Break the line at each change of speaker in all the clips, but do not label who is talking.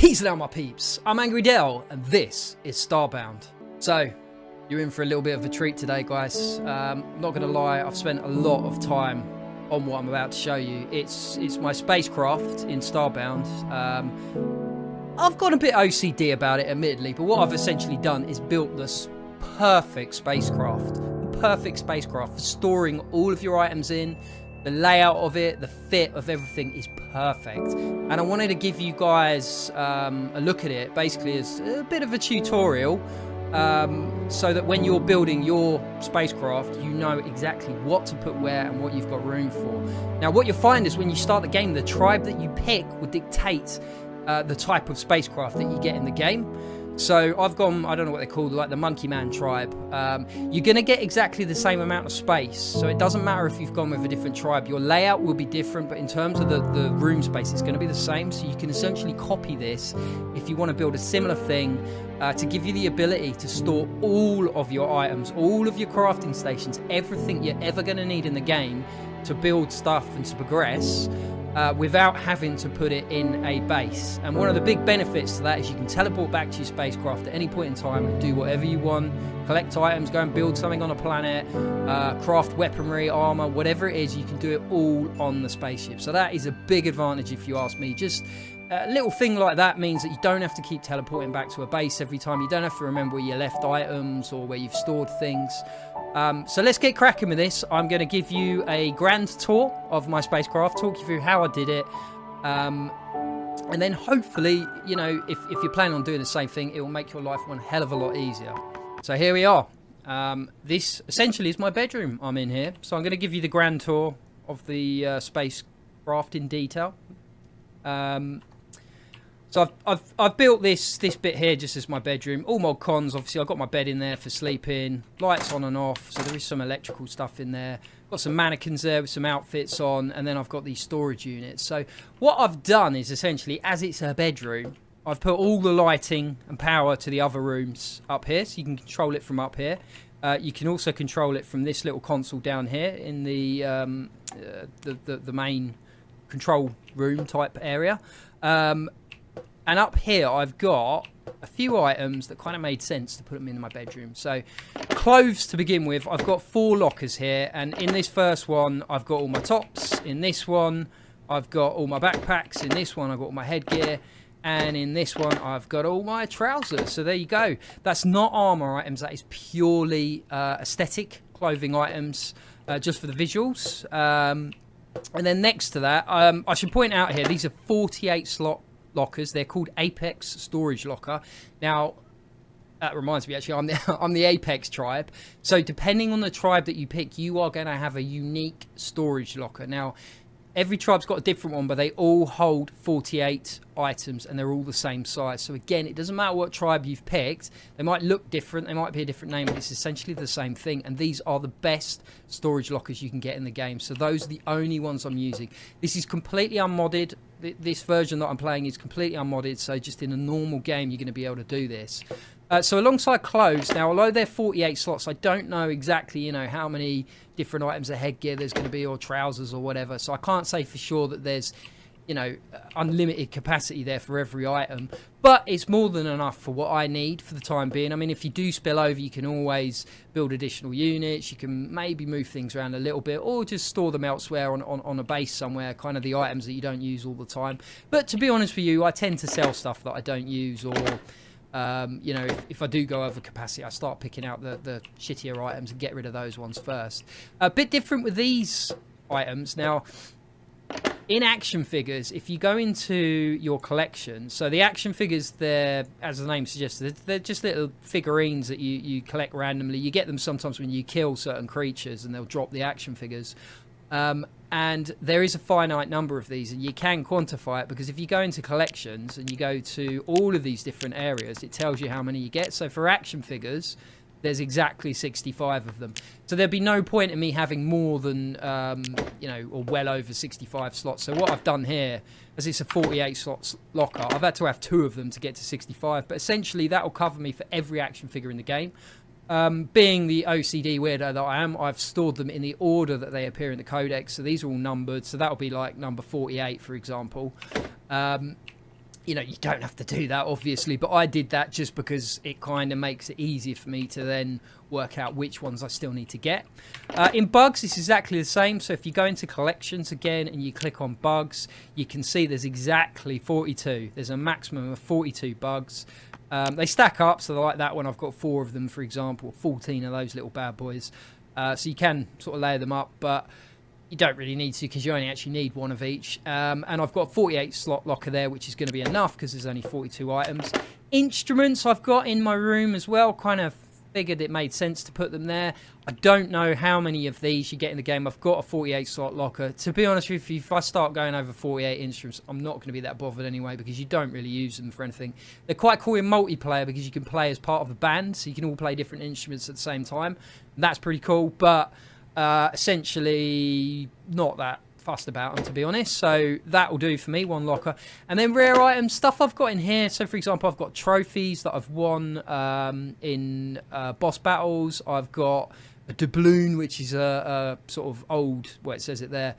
Peace now, my peeps. I'm Angry Dell, and this is Starbound. So, you're in for a little bit of a treat today, guys. I'm not going to lie, I've spent a lot of time on what I'm about to show you. It's my spacecraft in Starbound. I've gone a bit OCD about it, admittedly, but what I've essentially done is built this perfect spacecraft. Perfect spacecraft for storing all of your items in. The layout of it, the fit of everything is perfect. And I wanted to give you guys a look at it, basically as a bit of a tutorial, so that when you're building your spacecraft, you know exactly what to put where and what you've got room for. Now, what you'll find is when you start the game, the tribe that you pick will dictate the type of spacecraft that you get in the game. So I've gone, I don't know what they're called, like the Monkey Man tribe. You're going to get exactly the same amount of space. So it doesn't matter if you've gone with a different tribe. Your layout will be different, but in terms of the room space, it's going to be the same. So you can essentially copy this if you want to build a similar thing to give you the ability to store all of your items, all of your crafting stations, everything you're ever going to need in the game to build stuff and to progress. Without having to put it in a base. And one of the big benefits to that is you can teleport back to your spacecraft at any point in time and do whatever you want, collect items, go and build something on a planet, craft weaponry, armor, whatever it is, you can do it all on the spaceship. So that is a big advantage if you ask me. Just a little thing like that means that you don't have to keep teleporting back to a base every time. You don't have to remember where you left items or where you've stored things. So let's get cracking with this. I'm going to give you a grand tour of my spacecraft, talk you through how I did it, and then hopefully, you know, if you plan on doing the same thing, it will make your life one hell of a lot easier. So here we are. This essentially is my bedroom I'm in here. So I'm going to give you the grand tour of the spacecraft in detail. So I've built this bit here just as my bedroom. All mod cons, obviously I've got my bed in there for sleeping, lights on and off, so there is some electrical stuff in there. Got some mannequins there with some outfits on, and then I've got these storage units. So what I've done is essentially, as it's a bedroom, I've put all the lighting and power to the other rooms up here, so you can control it from up here. You can also control it from this little console down here in the main control room type area. And up here, I've got a few items that kind of made sense to put them in my bedroom. So, clothes to begin with. I've got 4 lockers here. And in this first one, I've got all my tops. In this one, I've got all my backpacks. In this one, I've got all my headgear. And in this one, I've got all my trousers. So, there you go. That's not armor items. That is purely aesthetic clothing items, just for the visuals. And then next to that, I should point out here, these are 48 slot lockers. They're called Apex Storage Locker. Now, that reminds me, actually, I'm the Apex tribe. So depending on the tribe that you pick, you are going to have a unique storage locker. Now, every tribe's got a different one, but they all hold 48 items, and they're all the same size. So again, it doesn't matter what tribe you've picked. They might look different. They might be a different name, but it's essentially the same thing. And these are the best storage lockers you can get in the game. So those are the only ones I'm using. This is completely unmodded. This version that I'm playing is completely unmodded. So just in a normal game, you're going to be able to do this. So alongside clothes, now although they're 48 slots, I don't know exactly, you know, how many different items of headgear there's going to be, or trousers or whatever. So I can't say for sure that there's, you know, unlimited capacity there for every item. But it's more than enough for what I need for the time being. I mean, if you do spill over, you can always build additional units. You can maybe move things around a little bit, or just store them elsewhere on a base somewhere, kind of the items that you don't use all the time. But to be honest with you, I tend to sell stuff that I don't use, or you know, if I do go over capacity, I start picking out the shittier items and get rid of those ones first. A bit different with these items. Now, in action figures, if you go into your collection, so the action figures, they're, as the name suggests, they're just little figurines that you collect randomly. You get them sometimes when you kill certain creatures, and they'll drop the action figures. And there is a finite number of these, and you can quantify it, because if you go into collections and you go to all of these different areas, it tells you how many you get. So for action figures, there's exactly 65 of them. So there'd be no point in me having more than, you know, or well over 65 slots. So what I've done here, as it's a 48 slots locker, I've had to have 2 of them to get to 65. But essentially, that will cover me for every action figure in the game. Being the OCD weirdo that I am, I've stored them in the order that they appear in the codex. So these are all numbered. So that'll be like number 48, for example. you know, you don't have to do that, obviously, but I did that just because it kind of makes it easier for me to then work out which ones I still need to get. In bugs, it's exactly the same. So if you go into collections again and you click on bugs, you can see there's exactly 42. There's a maximum of 42 bugs. They stack up, so like that one, I've got 4 of them, for example, 14 of those little bad boys. So you can sort of layer them up, but you don't really need to because you only actually need 1 of each. And I've got 48 slot locker there, which is going to be enough because there's only 42 items. Instruments I've got in my room as well. Kind of figured it made sense to put them there. I don't know how many of these you get in the game. I've got a 48 slot locker. To be honest with you, if I start going over 48 instruments, I'm not going to be that bothered anyway because you don't really use them for anything. They're quite cool in multiplayer because you can play as part of a band, so you can all play different instruments at the same time. That's pretty cool, but essentially not that fussed about them, to be honest. So that will do for me, 1 locker. And then rare items, stuff I've got in here. So for example, I've got trophies that I've won in boss battles. I've got a doubloon, which is a sort of old, well, it says it there,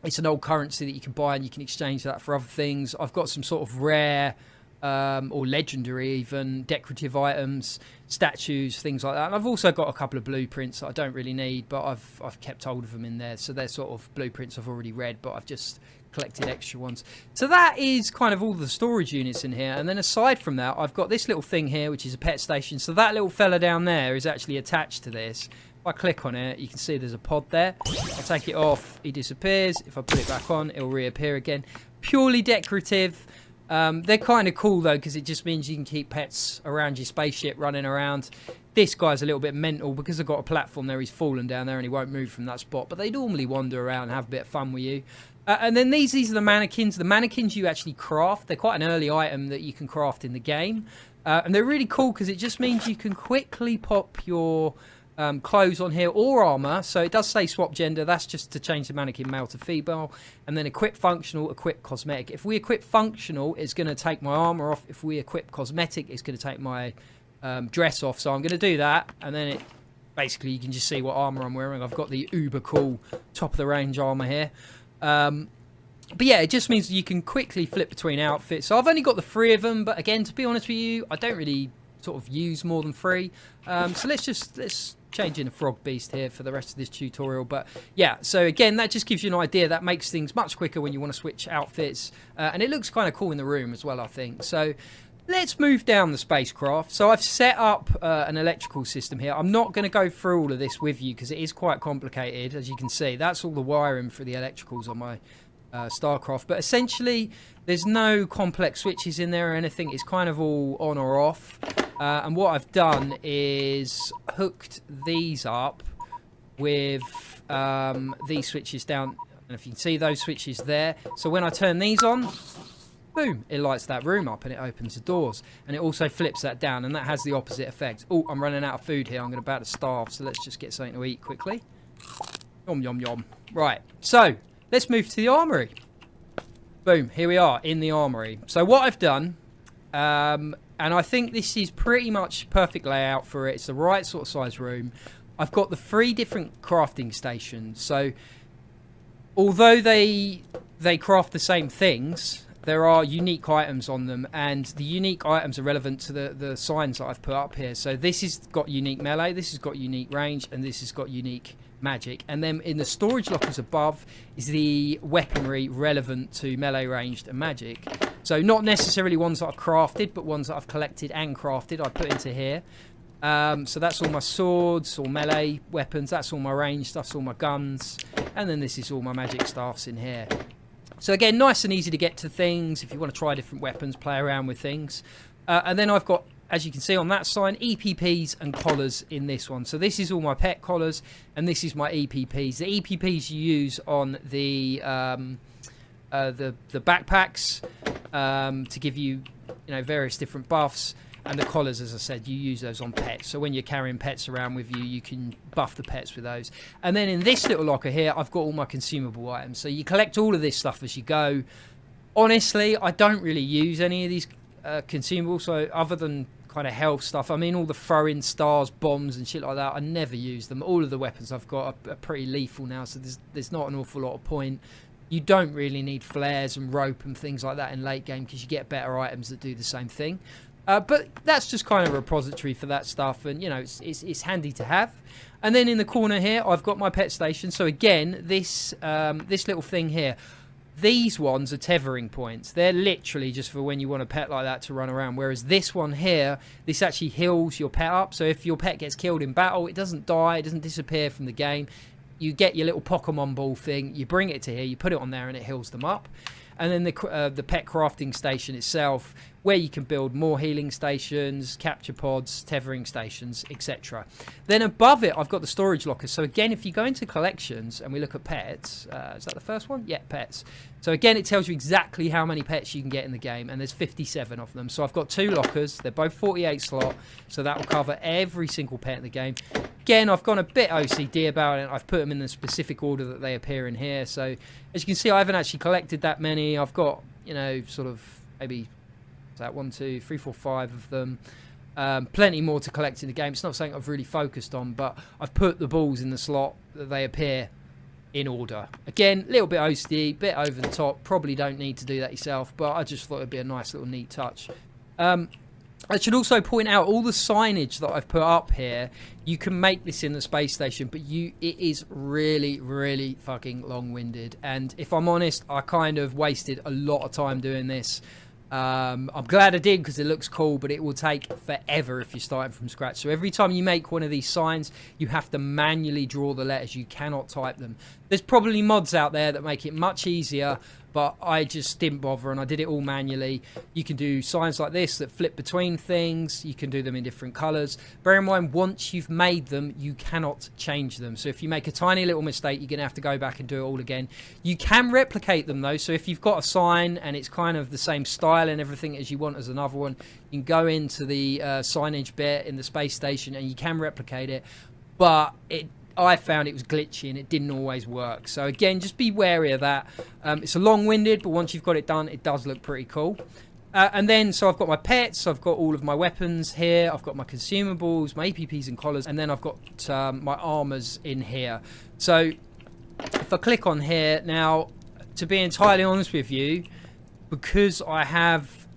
it's an old currency that you can buy and you can exchange that for other things. I've got some sort of rare or legendary even decorative items, statues, things like that. And I've also got a couple of blueprints that I don't really need, but I've kept hold of them in there. So they're sort of blueprints I've already read, but I've just collected extra ones. So that is kind of all the storage units in here. And then aside from that, I've got this little thing here, which is a pet station. So that little fella down there is actually attached to this. If I click on it, you can see there's a pod there. I take it off, he disappears. If I put it back on, it'll reappear again. Purely decorative. They're kind of cool though, because it just means you can keep pets around your spaceship running around. This guy's a little bit mental because I've got a platform there. He's fallen down there and he won't move from that spot, but they normally wander around and have a bit of fun with you. And then these are the mannequins. The mannequins you actually craft. They're quite an early item that you can craft in the game, and they're really cool because it just means you can quickly pop your clothes on here or armor. So it does say swap gender. That's just to change the mannequin male to female. And then equip functional, equip cosmetic. If we equip functional, it's going to take my armor off. If we equip cosmetic, it's going to take my dress off. So I'm going to do that, and then it basically you can just see what armor I'm wearing. I've got the uber cool top of the range armor here. But yeah, it just means you can quickly flip between outfits. So I've only got the 3 of them, but again, to be honest with you, I don't really sort of use more than 3. So let's change in a frog beast here for the rest of this tutorial. But yeah, so again, that just gives you an idea. That makes things much quicker when you want to switch outfits, and it looks kind of cool in the room as well, I think. So let's move down the spacecraft. So I've set up an electrical system here. I'm not going to go through all of this with you because it is quite complicated, as you can see. That's all the wiring for the electricals on my Starcraft, but essentially there's no complex switches in there or anything. It's kind of all on or off, and what I've done is hooked these up with these switches down, and if you can see those switches there, so when I turn these on, boom, it lights that room up and it opens the doors, and it also flips that down, and that has the opposite effect. Oh, I'm running out of food here. I'm about to starve, so let's just get something to eat quickly. Yum yum yum. Right, so let's move to the armory. Boom, here we are in the armory. So what I've done, and I think this is pretty much perfect layout for it. It's the right sort of size room. I've got the 3 different crafting stations. So although they craft the same things, there are unique items on them, and the unique items are relevant to the signs that I've put up here. So this has got unique melee, this has got unique range, and this has got unique magic. And then in the storage lockers above is the weaponry relevant to melee, ranged, and magic. So not necessarily ones that I've crafted, but ones that I've collected and crafted I put into here. So that's all my swords, all melee weapons, that's all my range stuff, that's all my guns, and then this is all my magic staffs in here. So again, nice and easy to get to things if you want to try different weapons, play around with things. And then I've got, as you can see on that sign, EPPs and collars in this one. So this is all my pet collars, and this is my EPPs. The EPPs you use on the backpacks to give you, various different buffs. And the collars, as I said, you use those on pets. So when you're carrying pets around with you, you can buff the pets with those. And then in this little locker here, I've got all my consumable items. So you collect all of this stuff as you go. Honestly, I don't really use any of these consumables. So other than kind of health stuff, I mean, all the throw-in stars, bombs and shit like that, I never use them. All of the weapons I've got are pretty lethal now, so there's not an awful lot of point You don't really need flares and rope and things like that in late game because you get better items that do the same thing. But that's just kind of a repository for that stuff, and you know, it's handy to have. And then in the corner here, I've got my pet station. So again, this little thing here, these ones are tethering points. They're literally just for when you want a pet like that to run around. Whereas this one here, this actually heals your pet up. So if your pet gets killed in battle, it doesn't die, it doesn't disappear from the game. You get your little Pokemon ball thing, you bring it to here, you put it on there, and it heals them up. And then the pet crafting station itself, where you can build more healing stations, capture pods, tethering stations, etc. Then above it, I've got the storage lockers. So again, if you go into collections and we look at pets, is that the first one? Yeah, pets. So again, it tells you exactly how many pets you can get in the game, and there's 57 of them. So I've got 2 lockers. They're both 48 slot, so that will cover every single pet in the game. Again, I've gone a bit OCD about it. I've put them in the specific order that they appear in here. So as you can see, I haven't actually collected that many. I've got, you know, sort of maybe that 1, 2, 3, 4, 5 of them. Plenty more to collect in the game. It's not something I've really focused on, but I've put the balls in the slot that they appear in order. Again, a little bit OCD, bit over the top. Probably don't need to do that yourself, but I just thought it'd be a nice little neat touch. I should also point out all the signage that I've put up here. You can make this in the space station, but it is really, really fucking long-winded. And if I'm honest, I kind of wasted a lot of time doing this. I'm glad I did because it looks cool, but it will take forever if you're starting from scratch. So every time you make one of these signs, you have to manually draw the letters. You cannot type them. There's probably mods out there that make it much easier, but I just didn't bother and I did it all manually. You can do signs like this that flip between things. You can do them in different colors. Bear in mind, once you've made them, you cannot change them. So if you make a tiny little mistake, you're gonna have to go back and do it all again. You can replicate them though. So if you've got a sign and it's kind of the same style and everything as you want as another one, you can go into the signage bit in the space station and you can replicate it. But I found it was glitchy and it didn't always work. So again, just be wary of that. It's a long-winded, but once you've got it done, it does look pretty cool. And then, so I've got my pets, I've got all of my weapons here, I've got my consumables, my APPs and collars, and then I've got my armors in here. So if I click on here, now, to be entirely honest with you, because I have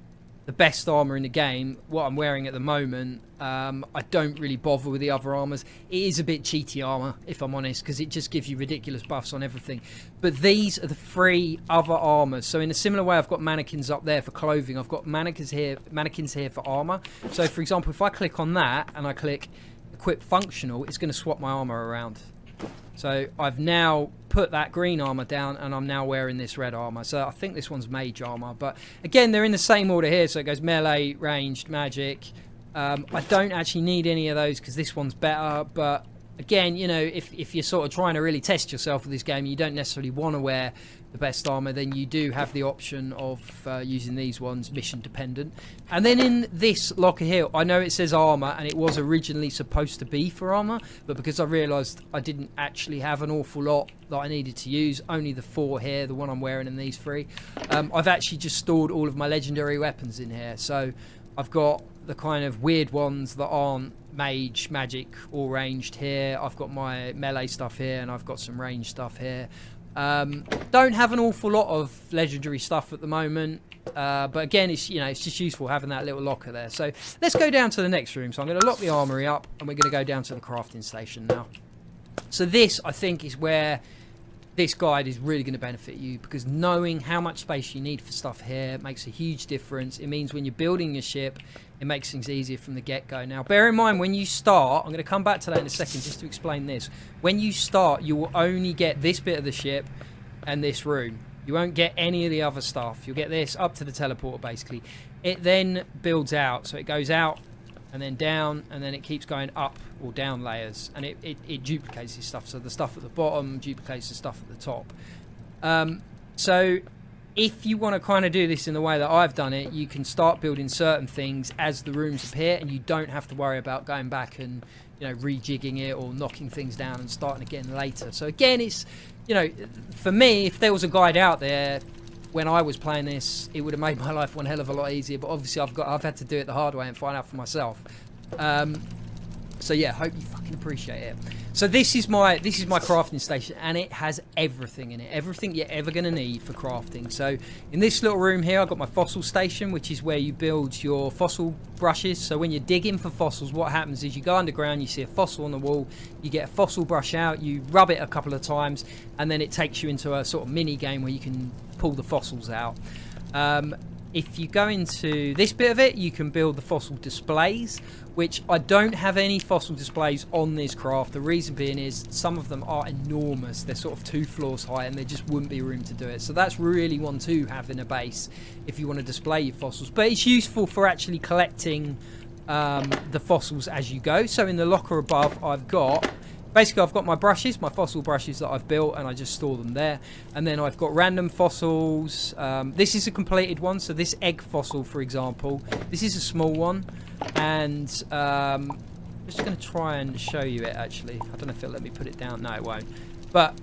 the best armor in the game, what I'm wearing at the moment, I don't really bother with the other armors. It is a bit cheaty armor, if I'm honest, because it just gives you ridiculous buffs on everything. But these are the 3 other armors. So in a similar way, I've got mannequins up there for clothing. I've got mannequins here for armor. So for example, if I click on that and I click equip functional, it's going to swap my armor around. So I've now put that green armor down and I'm now wearing this red armor. So I think this one's mage armor, but again, they're in the same order here. So it goes melee, ranged, magic. I don't actually need any of those because this one's better, but again, you know, if you're sort of trying to really test yourself with this game, you don't necessarily want to wear the best armor, then you do have the option of using these ones, mission dependent. And then in this locker here, I know it says armor and it was originally supposed to be for armor, but because I realized I didn't actually have an awful lot that I needed to use, only the 4 here, the one I'm wearing and these 3, I've actually just stored all of my legendary weapons in here. So I've got the kind of weird ones that aren't mage, magic, or ranged here. I've got my melee stuff here and I've got some range stuff here. Don't have an awful lot of legendary stuff at the moment, but again, it's just useful having that little locker there. So let's go down to the next room. So I'm going to lock the armory up and we're going to go down to the crafting station now. So this, I think, is where this guide is really going to benefit you, because knowing how much space you need for stuff here makes a huge difference. It means when you're building your ship, it makes things easier from the get-go. Now, bear in mind, when you start, I'm going to come back to that in a second just to explain this. When you start, you will only get this bit of the ship and this room. You won't get any of the other stuff. You'll get this up to the teleporter, basically. It then builds out. So it goes out and then down, and then it keeps going up or down layers, and it duplicates this stuff. So the stuff at the bottom duplicates the stuff at the top. So if you want to kind of do this in the way that I've done it, you can start building certain things as the rooms appear, and you don't have to worry about going back and, you know, rejigging it or knocking things down and starting again later. So again, it's, you know, for me, if there was a guide out there when I was playing this, it would have made my life one hell of a lot easier. But obviously, I've had to do it the hard way and find out for myself. So yeah, hope you fucking appreciate it. So this is my crafting station, and it has everything in it, everything you're ever going to need for crafting. So in this little room here, I've got my fossil station, which is where you build your fossil brushes. So when you're digging for fossils, what happens is you go underground, you see a fossil on the wall, you get a fossil brush out, you rub it a couple of times, and then it takes you into a sort of mini game where you can pull the fossils out. If you go into this bit of it, you can build the fossil displays, which I don't have any fossil displays on this craft. The reason being is some of them are enormous. They're sort of 2 floors high and there just wouldn't be room to do it. So that's really one to have in a base if you want to display your fossils. But it's useful for actually collecting the fossils as you go. So in the locker above, I've got my brushes, my fossil brushes that I've built, and I just store them there. And then I've got random fossils. This is a completed one, so this egg fossil, for example, this is a small one. And I'm just going to try and show you it, actually. I don't know if it'll let me put it down. No, it won't. But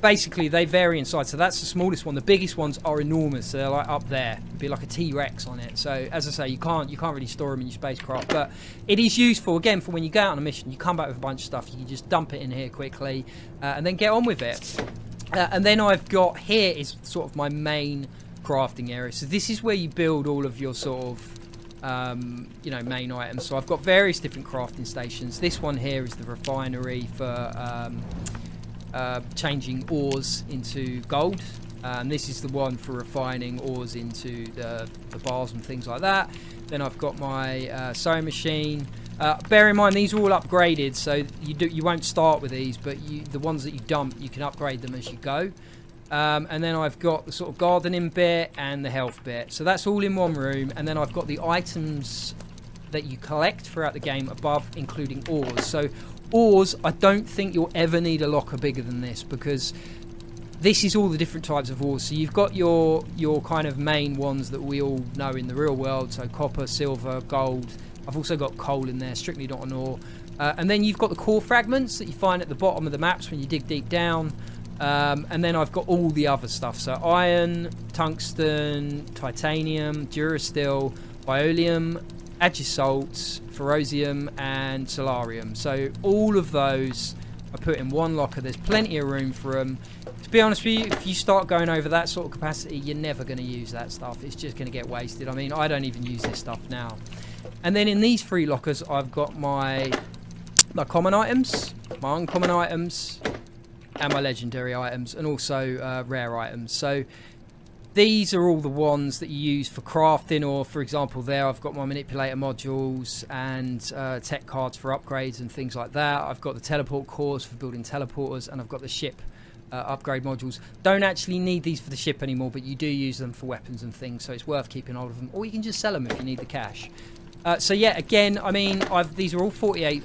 basically, they vary in size. So that's the smallest one. The biggest ones are enormous. So they're like up there. It'd be like a T-Rex on it. So as I say, you can't really store them in your spacecraft. But it is useful, again, for when you go out on a mission, you come back with a bunch of stuff. You can just dump it in here quickly and then get on with it. And then I've got here is sort of my main crafting area. So this is where you build all of your sort of main items. So I've got various different crafting stations. This one here is the refinery for changing ores into gold. This is the one for refining ores into the bars and things like that. Then I've got my sewing machine. Bear in mind, these are all upgraded, so you won't start with these, but the ones that you dump, you can upgrade them as you go. And then I've got the sort of gardening bit and the health bit. So that's all in one room. And then I've got the items that you collect throughout the game above, including ores. So ores, I don't think you'll ever need a locker bigger than this, because this is all the different types of ores. So you've got your kind of main ones that we all know in the real world. So copper, silver, gold. I've also got coal in there, strictly not an ore. And then you've got the core fragments that you find at the bottom of the maps when you dig deep down. And then I've got all the other stuff. So iron, tungsten, titanium, durasteel, bioleum, agisalt, ferrosium, and solarium. So all of those I put in one locker. There's plenty of room for them. To be honest with you, if you start going over that sort of capacity, you're never going to use that stuff. It's just going to get wasted. I mean, I don't even use this stuff now. And then in these 3 lockers, I've got my common items, my uncommon items, and my legendary items, and also rare items. So these are all the ones that you use for crafting, or for example there I've got my manipulator modules and tech cards for upgrades and things like that. I've got the teleport cores for building teleporters, and I've got the ship upgrade modules. Don't actually need these for the ship anymore, but you do use them for weapons and things, so it's worth keeping hold of them, or you can just sell them if you need the cash. So yeah, again, I mean, these are all 48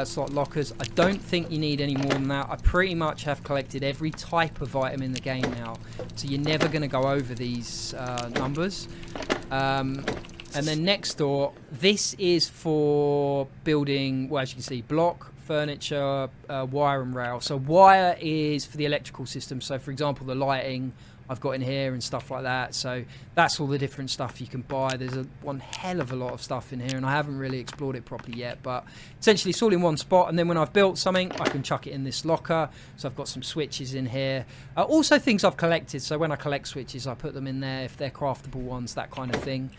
slot lockers. I don't think you need any more than that. I pretty much have collected every type of item in the game now, so you're never going to go over these numbers. And then next door, this is for building, well, as you can see, block, furniture, wire and rail. So wire is for the electrical system. So for example, the lighting I've got in here and stuff like that. So that's all the different stuff you can buy. There's one hell of a lot of stuff in here, and I haven't really explored it properly yet, but essentially it's all in one spot. And then when I've built something, I can chuck it in this locker. So I've got some switches in here. Also things I've collected. So when I collect switches, I put them in there if they're craftable ones, that kind of thing.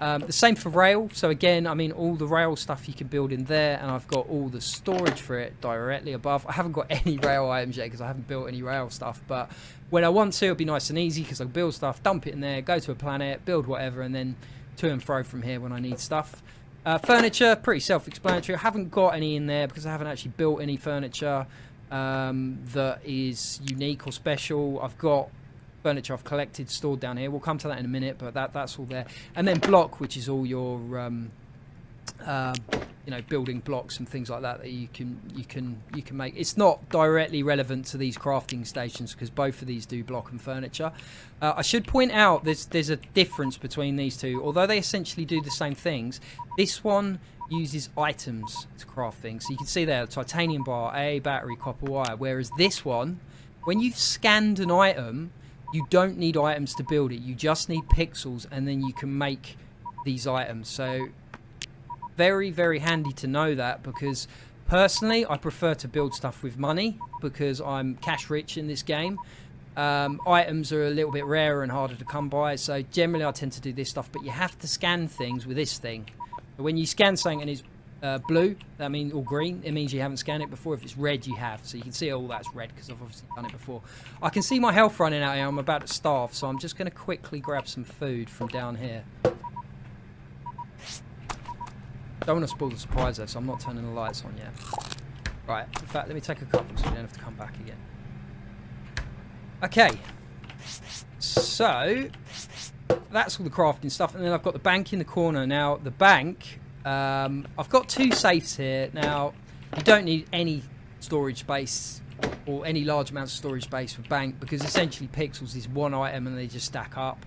The same for rail. So again, I mean, all the rail stuff you can build in there, and I've got all the storage for it directly above. I haven't got any rail items yet because I haven't built any rail stuff, but when I want to, it'll be nice and easy because I'll build stuff, dump it in there, go to a planet, build whatever, and then to and fro from here when I need stuff. Furniture, pretty self-explanatory. I haven't got any in there because I haven't actually built any furniture that is unique or special. I've got furniture I've collected stored down here. We'll come to that in a minute, but that's all there. And then block, which is all your building blocks and things like that that you can make. It's not directly relevant to these crafting stations because both of these do block and furniture. I should point out there's a difference between these two. Although they essentially do the same things, this one uses items to craft things. So you can see there, titanium bar, AA battery, copper wire. Whereas this one, when you've scanned an item, you don't need items to build it. You just need pixels, and then you can make these items. So very, very handy to know that, because Personally, I prefer to build stuff with money because I'm cash rich in this game. Items are a little bit rarer and harder to come by, so generally I tend to do this stuff, but you have to scan things with this thing. When you scan something and it's blue, that means, or green, it means you haven't scanned it before. If it's red, you have. So you can see all that's red because I've obviously done it before. I can see my health running out here. I'm about to starve, so I'm just going to quickly grab some food from down here. Don't want to spoil the surprise though, so I'm not turning the lights on yet. Right, in fact, let me take a couple so we don't have to come back again. Okay, so that's all the crafting stuff, and then I've got the bank in the corner. Now, the bank, I've got 2 safes here. Now, you don't need any storage space or any large amounts of storage space for bank because essentially pixels is one item and they just stack up.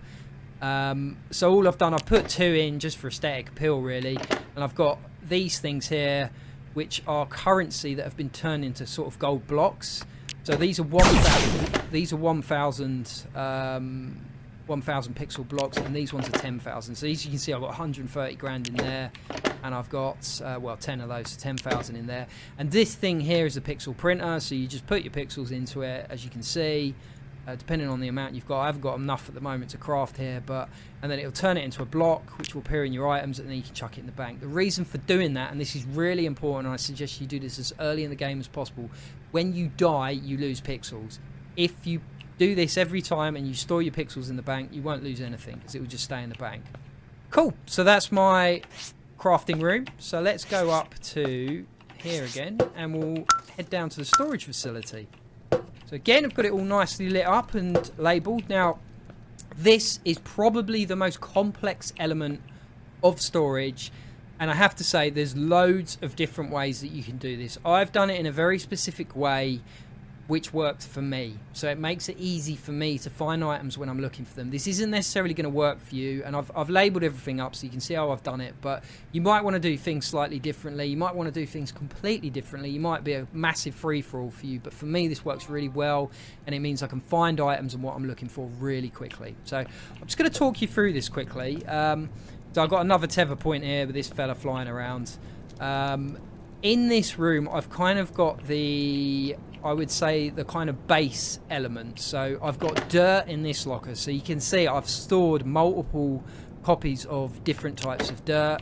So all I've done, I've put 2 in just for aesthetic appeal really, and I've got these things here which are currency that have been turned into sort of gold blocks. So these are 1,000 pixel blocks, and these ones are 10,000. So as you can see, I've got 130 grand in there, and I've got well 10 of those, so 10,000 in there. And this thing here is a pixel printer, so you just put your pixels into it, as you can see. Depending on the amount you've got, I haven't got enough at the moment to craft here, and then it'll turn it into a block which will appear in your items, and then you can chuck it in the bank. The reason for doing that, and this is really important, and I suggest you do this as early in the game as possible, when you die you lose pixels. If you do this every time and you store your pixels in the bank, you won't lose anything because it will just stay in the bank. Cool, so that's my crafting room. So let's go up to here again and we'll head down to the storage facility. So again, I've got it all nicely lit up and labelled. Now, this is probably the most complex element of storage. And I have to say, there's loads of different ways that you can do this. I've done it in a very specific way, which worked for me. So it makes it easy for me to find items when I'm looking for them. This isn't necessarily going to work for you, and I've labelled everything up so you can see how I've done it, but you might want to do things slightly differently. You might want to do things completely differently. You might be a massive free-for-all for you, but for me this works really well, and it means I can find items and what I'm looking for really quickly. So I'm just going to talk you through this quickly. So I've got another tether point here with this fella flying around. In this room I've kind of got I would say the kind of base element. So I've got dirt in this locker, so you can see I've stored multiple copies of different types of dirt.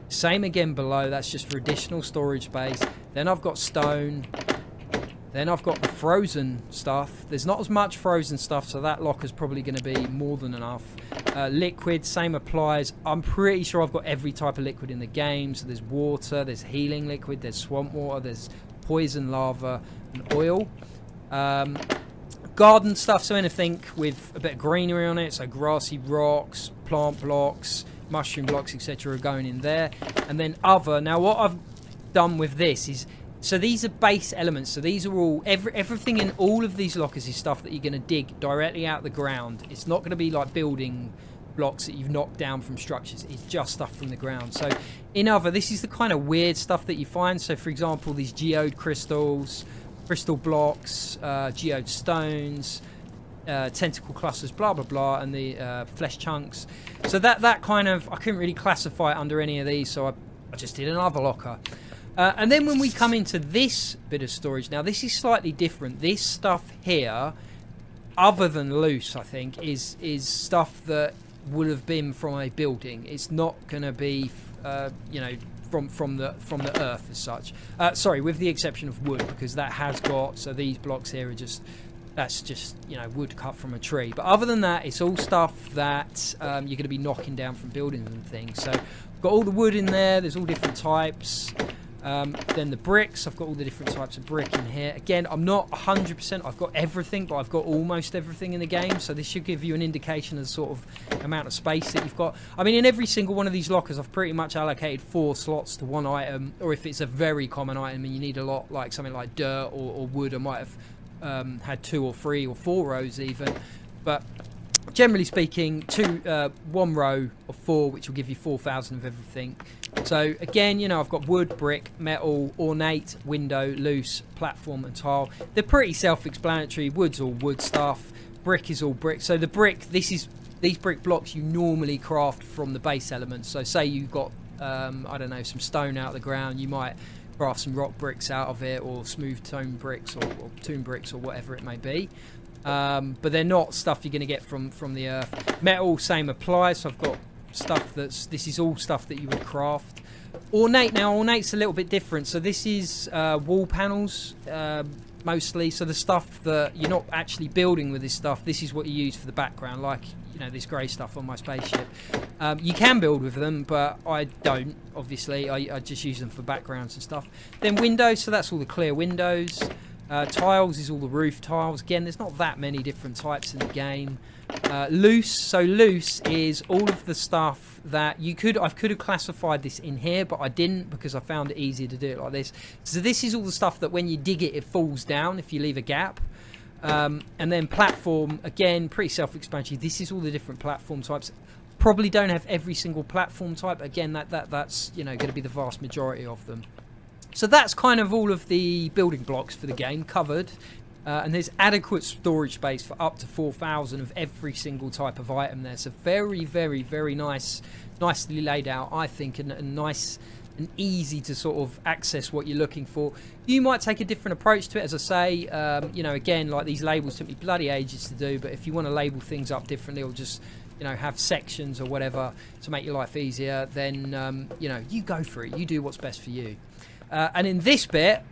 Same again below, that's just for additional storage space. Then I've got stone. Then I've got the frozen stuff. There's not as much frozen stuff, so that locker's probably going to be more than enough. Liquid, same applies. I'm pretty sure I've got every type of liquid in the game. So there's water, there's healing liquid, there's swamp water, there's poison lava and oil. Garden stuff, so anything with a bit of greenery on it, so grassy rocks, plant blocks, mushroom blocks, etc. are going in there. And then other, now what I've done with this is, so these are base elements, so these are all, everything in all of these lockers is stuff that you're going to dig directly out of the ground. It's not going to be like building blocks that you've knocked down from structures. It's just stuff from the ground. So in other, this is the kind of weird stuff that you find. So for example, these geode crystals, crystal blocks, geode stones, tentacle clusters, blah blah blah, and the flesh chunks. So that kind of, I couldn't really classify it under any of these, so I just did another locker. And then when we come into this bit of storage, now this is slightly different. This stuff here, other than loose, I think, is stuff that would have been from a building. It's not going to be, you know, from the earth as such. Sorry, with the exception of wood, because that has got, so these blocks here are just, that's just, you know, wood cut from a tree. But other than that, it's all stuff that you're going to be knocking down from buildings and things. So I've got all the wood in there. There's all different types. Then the bricks, I've got all the different types of brick in here. Again, I'm not 100%, I've got everything, but I've got almost everything in the game, so this should give you an indication of the sort of amount of space that you've got. I mean, in every single one of these lockers, I've pretty much allocated 4 slots to one item, or if it's a very common item and you need a lot, like something like dirt or wood, I might have had 2 or 3 or 4 rows even, but generally speaking, 1 row of 4, which will give you 4,000 of everything. So again, you know, I've got wood, brick, metal, ornate, window, loose, platform and tile. They're pretty self-explanatory. Wood's all wood stuff. Brick is all brick. So the brick, these brick blocks you normally craft from the base elements. So say you got, I don't know, some stone out of the ground, you might craft some rock bricks out of it, or smooth tone bricks, or tomb bricks, or whatever it may be. But they're not stuff you're going to get from the earth. Metal, same applies. So I've got stuff this is all stuff that you would craft. Ornate, now ornate's a little bit different. So this is wall panels mostly. So the stuff that you're not actually building with this stuff, this is what you use for the background, like, you know, this grey stuff on my spaceship. You can build with them, but I don't, obviously. I just use them for backgrounds and stuff. Then windows, so that's all the clear windows. Tiles is all the roof tiles. Again, there's not that many different types in the game. Loose, so loose is all of the stuff that I could have classified this in here, but I didn't, because I found it easier to do it like this. So this is all the stuff that when you dig it, it falls down if you leave a gap. And then platform, again, pretty self-explanatory. This is all the different platform types. Probably don't have every single platform type. Again, that's, you know, going to be the vast majority of them. So that's kind of all of the building blocks for the game covered. And there's adequate storage space for up to 4,000 of every single type of item there. So very, very, very nicely laid out, I think, and nice and easy to sort of access what you're looking for. You might take a different approach to it, as I say. You know, again, like these labels took me bloody ages to do, but if you want to label things up differently, or just, you know, have sections or whatever to make your life easier, then, you know, you go for it. You do what's best for you. And in this bit,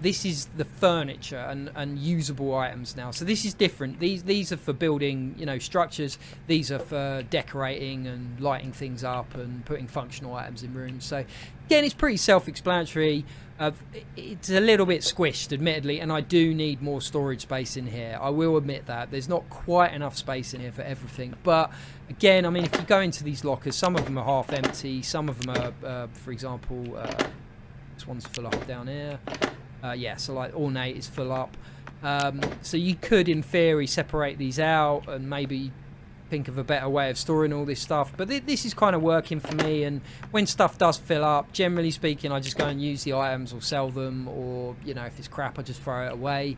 this is the furniture and usable items now. So this is different. These are for building, you know, structures. These are for decorating and lighting things up and putting functional items in rooms. So again, it's pretty self-explanatory. It's a little bit squished, admittedly, and I do need more storage space in here. I will admit that. There's not quite enough space in here for everything. But again, I mean, if you go into these lockers, some of them are half empty. Some of them are, for example... this one's full up down here. Yeah, so like ornate is full up. So you could, in theory, separate these out and maybe think of a better way of storing all this stuff. But this is kind of working for me. And when stuff does fill up, generally speaking, I just go and use the items or sell them. Or, you know, if it's crap, I just throw it away.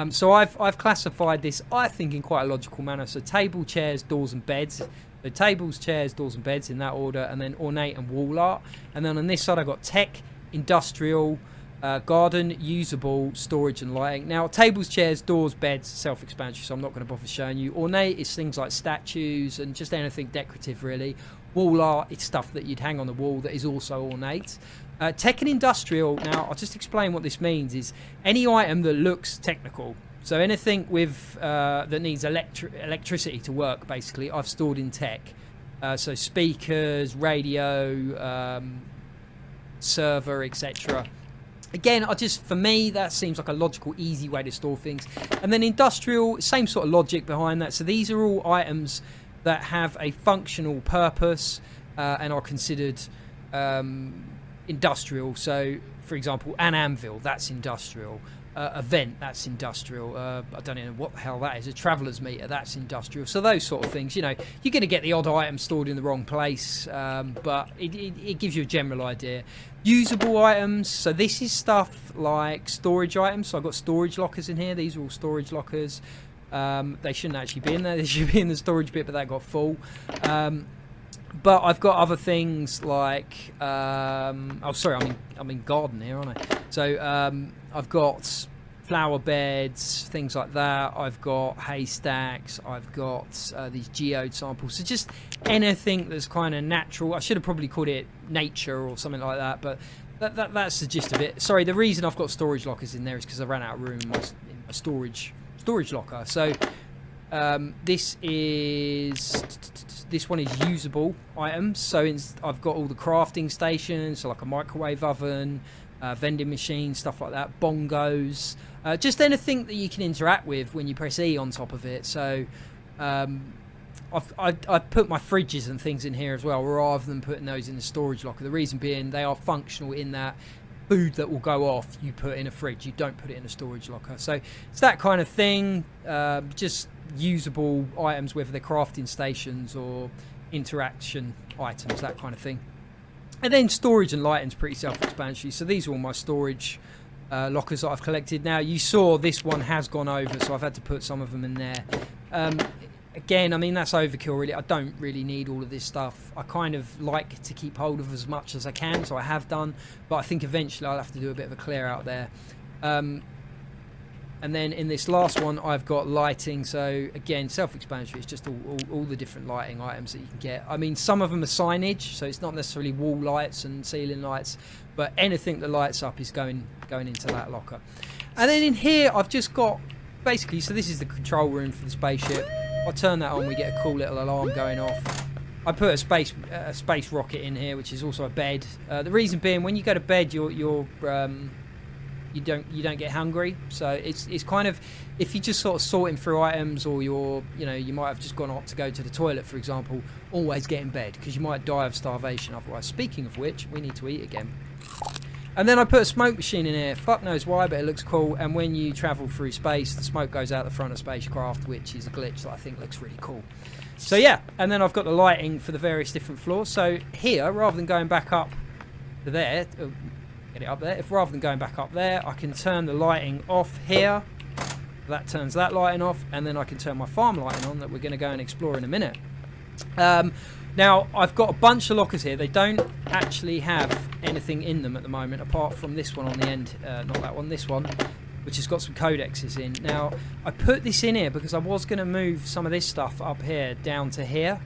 So I've classified this, I think, in quite a logical manner. So table, chairs, doors and beds. So tables, chairs, doors and beds in that order. And then ornate and wall art. And then on this side, I've got tech, industrial, garden, usable, storage and lighting. Now, tables, chairs, doors, beds, self-explanatory, so I'm not going to bother showing you. Ornate is things like statues and just anything decorative, really. Wall art is stuff that you'd hang on the wall that is also ornate. Tech and industrial, now I'll just explain what this means, is any item that looks technical. So anything with that needs electricity to work, basically, I've stored in tech. So speakers, radio, server, etc. Again, for me, that seems like a logical, easy way to store things. And then industrial, same sort of logic behind that. So these are all items that have a functional purpose and are considered industrial. So, for example, an anvil, that's industrial. A vent, that's industrial. I don't know what the hell that is. A traveller's meter, that's industrial. So those sort of things, you know, you're going to get the odd item stored in the wrong place, but it gives you a general idea. Usable items, so this is stuff like storage items. So I've got storage lockers in here. These are all storage lockers. They shouldn't actually be in there. They should be in the storage bit, but that got full. But I've got other things like oh, sorry, I'm in garden here, aren't I? So I've got flower beds, things like that. I've got haystacks. I've got these geode samples. So just anything that's kind of natural. I should have probably called it nature or something like that, but that's the gist of it. Sorry, the reason I've got storage lockers in there is because I ran out of room in my storage locker. So this one is usable items. So I've got all the crafting stations, so like a microwave oven, vending machines, stuff like that, bongos, just anything that you can interact with when you press E on top of it. So I've put my fridges and things in here as well, rather than putting those in the storage locker. The reason being they are functional in that food that will go off you put in a fridge, you don't put it in a storage locker. So it's that kind of thing, just usable items, whether they're crafting stations or interaction items, that kind of thing. And then storage and lighting's pretty self-explanatory. So these are all my storage lockers that I've collected. Now, you saw this one has gone over, so I've had to put some of them in there. again, I mean, that's overkill, really. I don't really need all of this stuff. I kind of like to keep hold of as much as I can, so I have done. But I think eventually I'll have to do a bit of a clear out there. And then in this last one, I've got lighting. So again, self-explanatory. It's just all the different lighting items that you can get. I mean, some of them are signage, so it's not necessarily wall lights and ceiling lights, but anything that lights up is going into that locker. And then in here, I've just got basically. So this is the control room for the spaceship. I turn that on, we get a cool little alarm going off. I put a space rocket in here, which is also a bed. The reason being, when you go to bed, you don't get hungry, so it's kind of, if you're just sort of sorting through items, or you might have just gone up to go to the toilet, for example, always get in bed because you might die of starvation otherwise. Speaking of which, we need to eat again. And then I put a smoke machine in here. Fuck knows why, but it looks cool. And when you travel through space, the smoke goes out the front of spacecraft, which is a glitch that I think looks really cool. So yeah, and then I've got the lighting for the various different floors. So here, rather than going back up to there, get it up there. If rather than going back up there, I can turn the lighting off here. That turns that lighting off, and then I can turn my farm lighting on that we're going to go and explore in a minute. Now, I've got a bunch of lockers here. They don't actually have anything in them at the moment, apart from this one on the end. Not that one, this one, which has got some codexes in. Now, I put this in here because I was going to move some of this stuff up here down to here,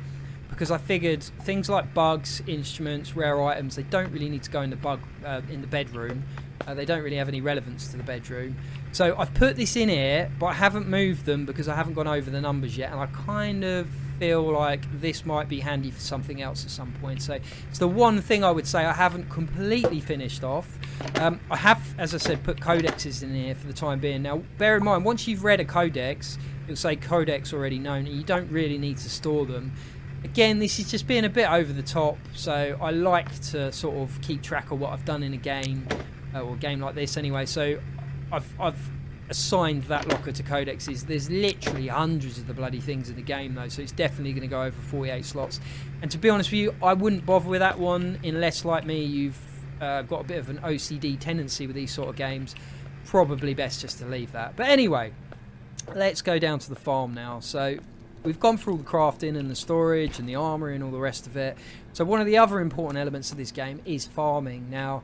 because I figured things like bugs, instruments, rare items, they don't really need to go in the bedroom. They don't really have any relevance to the bedroom. So I've put this in here, but I haven't moved them because I haven't gone over the numbers yet, and I kind of feel like this might be handy for something else at some point. So it's the one thing I would say I haven't completely finished off. I have, as I said, put codexes in here for the time being. Now, bear in mind, once you've read a codex, it'll say codex already known, and you don't really need to store them. Again, this is just being a bit over the top, so I like to sort of keep track of what I've done in a game, or a game like this anyway. So I've assigned that locker to codexes. There's literally hundreds of the bloody things in the game though, so it's definitely going to go over 48 slots. And to be honest with you, I wouldn't bother with that one unless, like me, you've got a bit of an OCD tendency with these sort of games. Probably best just to leave that. But anyway, let's go down to the farm now. So we've gone through all the crafting and the storage and the armory and all the rest of it. So one of the other important elements of this game is farming. Now,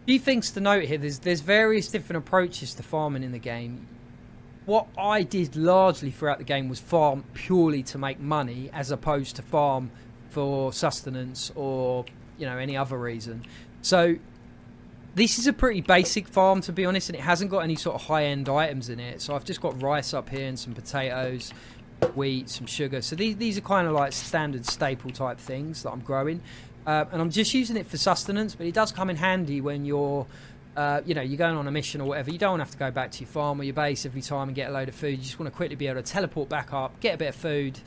a few things to note here. There's various different approaches to farming in the game. What I did largely throughout the game was farm purely to make money, as opposed to farm for sustenance or any other reason. So this is a pretty basic farm, to be honest, and it hasn't got any sort of high-end items in it. So I've just got rice up here and some potatoes, wheat, some sugar. So these are kind of like standard staple type things that I'm growing. And I'm just using it for sustenance, but it does come in handy when you're going on a mission or whatever. You don't want to have to go back to your farm or your base every time and get a load of food. You just want to quickly be able to teleport back up, get a bit of food.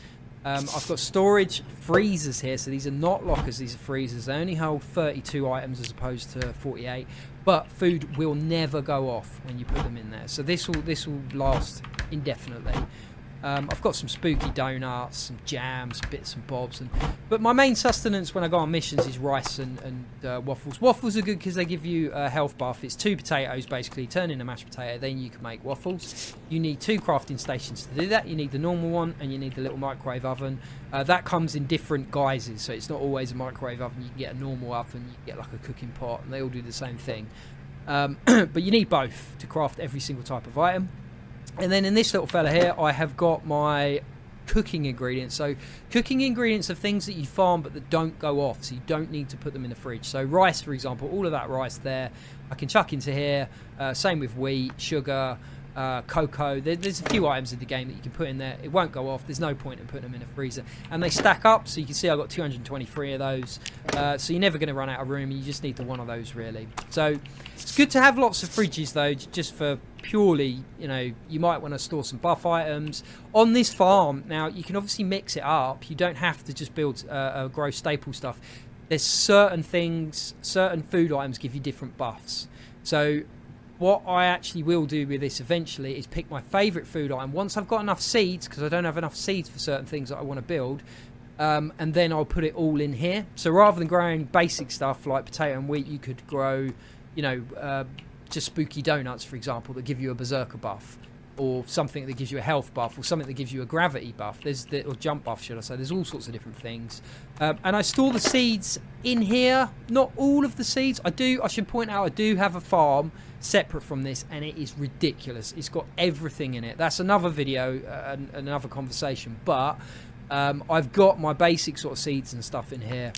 I've got storage freezers here, so these are not lockers, these are freezers. They only hold 32 items as opposed to 48, but food will never go off when you put them in there. So this will last indefinitely. I've got some spooky donuts, some jams, bits and bobs, but my main sustenance when I go on missions is rice and waffles. Waffles are good because they give you a health buff. It's 2 potatoes basically, turn in a mashed potato, then you can make waffles. You need 2 crafting stations to do that. You need the normal one and you need the little microwave oven. That comes in different guises, so it's not always a microwave oven. You can get a normal oven, you can get like a cooking pot, and they all do the same thing. But you need both to craft every single type of item. And then in this little fella here, I have got my cooking ingredients. So cooking ingredients are things that you farm but that don't go off, so you don't need to put them in the fridge. So rice, for example, all of that rice there, I can chuck into here. Same with wheat, sugar, cocoa. There's a few items in the game that you can put in there. It won't go off. There's no point in putting them in a freezer. And they stack up, so you can see I've got 223 of those. So you're never going to run out of room. You just need the one of those, really. So it's good to have lots of fridges, though, just for purely, you might want to store some buff items. On this farm, now, you can obviously mix it up. You don't have to just build grow staple stuff. There's certain things, certain food items give you different buffs. So what I actually will do with this eventually is pick my favourite food item. Once I've got enough seeds, because I don't have enough seeds for certain things that I want to build, and then I'll put it all in here. So rather than growing basic stuff like potato and wheat, you could grow, just spooky donuts, for example, that give you a berserker buff. or something that gives you a health buff, or something that gives you a gravity buff. Or jump buff, should I say. There's all sorts of different things. And I store the seeds in here. Not all of the seeds. I should point out, I do have a farm separate from this, and it is ridiculous. It's got everything in it. That's another video, another conversation. But I've got my basic sort of seeds and stuff in here.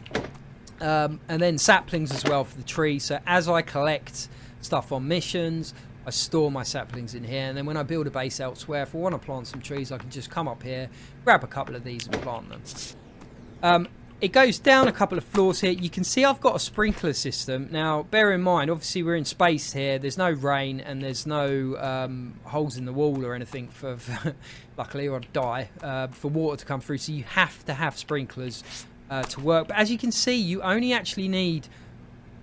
And then saplings as well for the tree. So as I collect stuff on missions, I store my saplings in here, and then when I build a base elsewhere, if I want to plant some trees, I can just come up here, grab a couple of these and plant them. It goes down a couple of floors here. You can see I've got a sprinkler system. Now, bear in mind, obviously we're in space here. There's no rain and there's no holes in the wall or anything for luckily, or I'd die, for water to come through. So you have to have sprinklers to work. But as you can see, you only actually need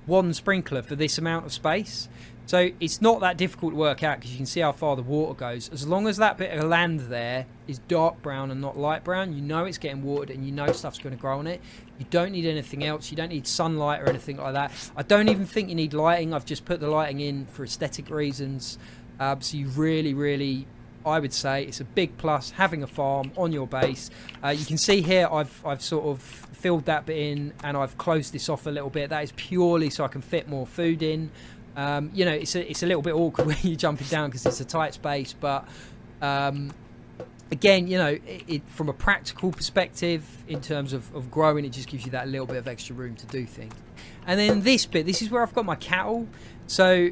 one sprinkler for this amount of space. So it's not that difficult to work out, because you can see how far the water goes. As long as that bit of land there is dark brown and not light brown, you know it's getting watered and you know stuff's going to grow on it. You don't need anything else. You don't need sunlight or anything like that. I don't even think you need lighting. I've just put the lighting in for aesthetic reasons. So you really, I would say it's a big plus having a farm on your base. You can see here I've sort of filled that bit in, and I've closed this off a little bit. That is purely so I can fit more food in. You know, it's a little bit awkward when you're jumping down because it's a tight space, but again, you know, from a practical perspective, in terms of growing, it just gives you that little bit of extra room to do things. And then this bit, this is where I've got my cattle. So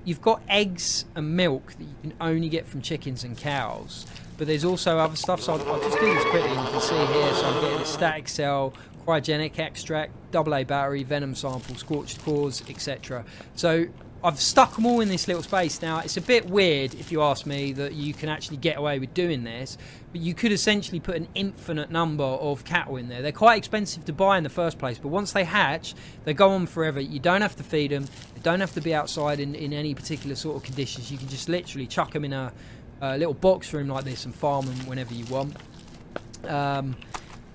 you've got eggs and milk that you can only get from chickens and cows, but there's also other stuff. So I'll just do this quickly. You can see here, so I'm getting a static cell, cryogenic extract, AA battery, venom sample, scorched cores, etc. So I've stuck them all in this little space. Now, it's a bit weird, if you ask me, that you can actually get away with doing this, but you could essentially put an infinite number of cattle in there. They're quite expensive to buy in the first place, but once they hatch, they go on forever. You don't have to feed them. They don't have to be outside in any particular sort of conditions. You can just literally chuck them in a little box room like this and farm them whenever you want. And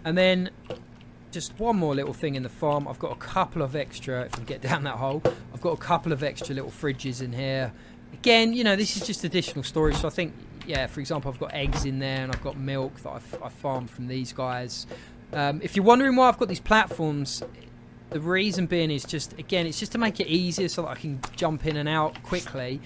then just one more little thing in the farm. I've got a couple of extra, if I get down that hole, I've got a couple of extra little fridges in here. Again, you know, this is just additional storage. So I think, yeah, for example, I've got eggs in there, and I've got milk that I farmed from these guys. If you're wondering why I've got these platforms, the reason being is just, again, it's just to make it easier so that I can jump in and out quickly.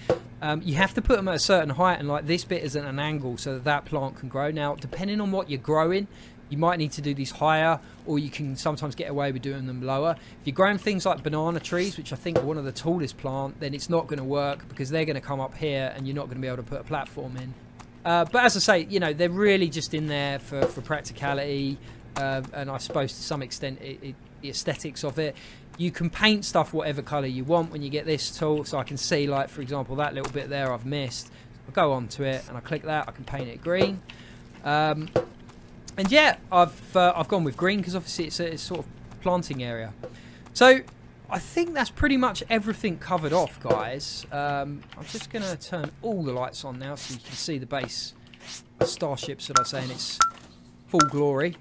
You have to put them at a certain height, and like this bit is at an angle so that plant can grow. Now, depending on what you're growing, you might need to do these higher, or you can sometimes get away with doing them lower. If you're growing things like banana trees, which I think are one of the tallest plant, then it's not going to work, because they're going to come up here and you're not going to be able to put a platform in. But as I say, you know, they're really just in there for practicality, and I suppose to some extent the aesthetics of it. You can paint stuff whatever colour you want when you get this tool. So I can see, like, for example, that little bit there I've missed. I go onto it and I click that, I can paint it green. And yeah, I've gone with green because obviously it's a sort of planting area. So I think that's pretty much everything covered off, guys. I'm just going to turn all the lights on now so you can see the base Starship, should I say, in its full glory.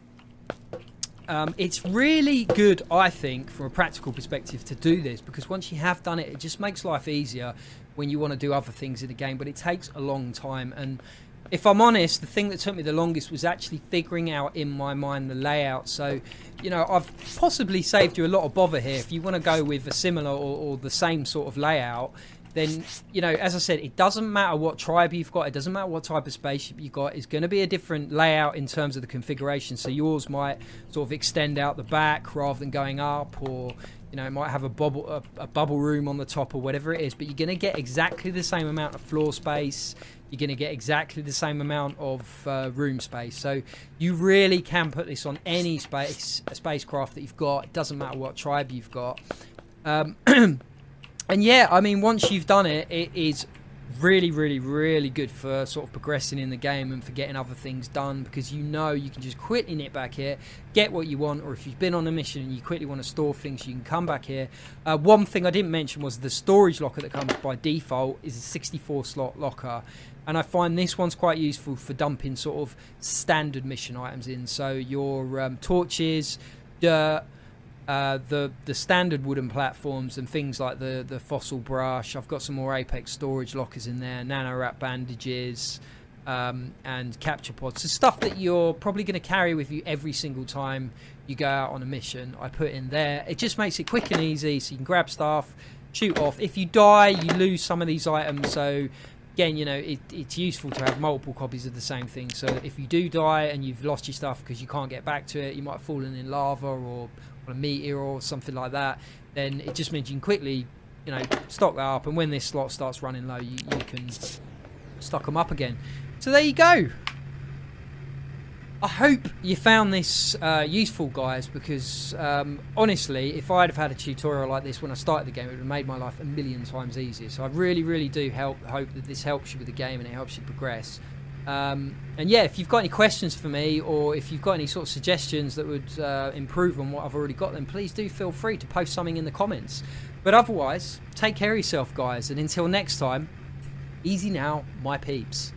It's really good, I think, from a practical perspective to do this, because once you have done it, it just makes life easier when you want to do other things in the game, but it takes a long time. And if I'm honest, the thing that took me the longest was actually figuring out in my mind the layout. So, you know, I've possibly saved you a lot of bother here. If you want to go with a similar or the same sort of layout, then, you know, as I said, it doesn't matter what tribe you've got. It doesn't matter what type of spaceship you've got. It's going to be a different layout in terms of the configuration. So yours might sort of extend out the back rather than going up, or, you know, it might have a bubble room on the top or whatever it is. But you're going to get exactly the same amount of floor space. You're going to get exactly the same amount of room space. So you really can put this on any spacecraft that you've got. It doesn't matter what tribe you've got. And yeah, I mean, once you've done it, it is really, really, really good for sort of progressing in the game and for getting other things done, because you know you can just quickly nip back here, get what you want, or if you've been on a mission and you quickly want to store things, you can come back here. One thing I didn't mention was the storage locker that comes by default is a 64 slot locker, and I find this one's quite useful for dumping sort of standard mission items in. So your torches, dirt, the standard wooden platforms and things like the fossil brush. I've got some more Apex storage lockers in there, nano wrap bandages, and capture pods. So stuff that you're probably going to carry with you every single time you go out on a mission, I put in there. It just makes it quick and easy, so you can grab stuff, shoot off. If you die, you lose some of these items, so again, you know, it's useful to have multiple copies of the same thing. So if you do die and you've lost your stuff because you can't get back to it, you might have fallen in lava or on a meteor or something like that, then it just means you can quickly, you know, stock that up, and when this slot starts running low, you can stock them up again. So there you go. I hope you found this useful, guys, because honestly, if I'd have had a tutorial like this when I started the game, it would have made my life a million times easier. So I really, really do hope that this helps you with the game and it helps you progress. And yeah, if you've got any questions for me, or if you've got any sort of suggestions that would improve on what I've already got, then please do feel free to post something in the comments. But otherwise, take care of yourself, guys, and until next time, easy now, my peeps.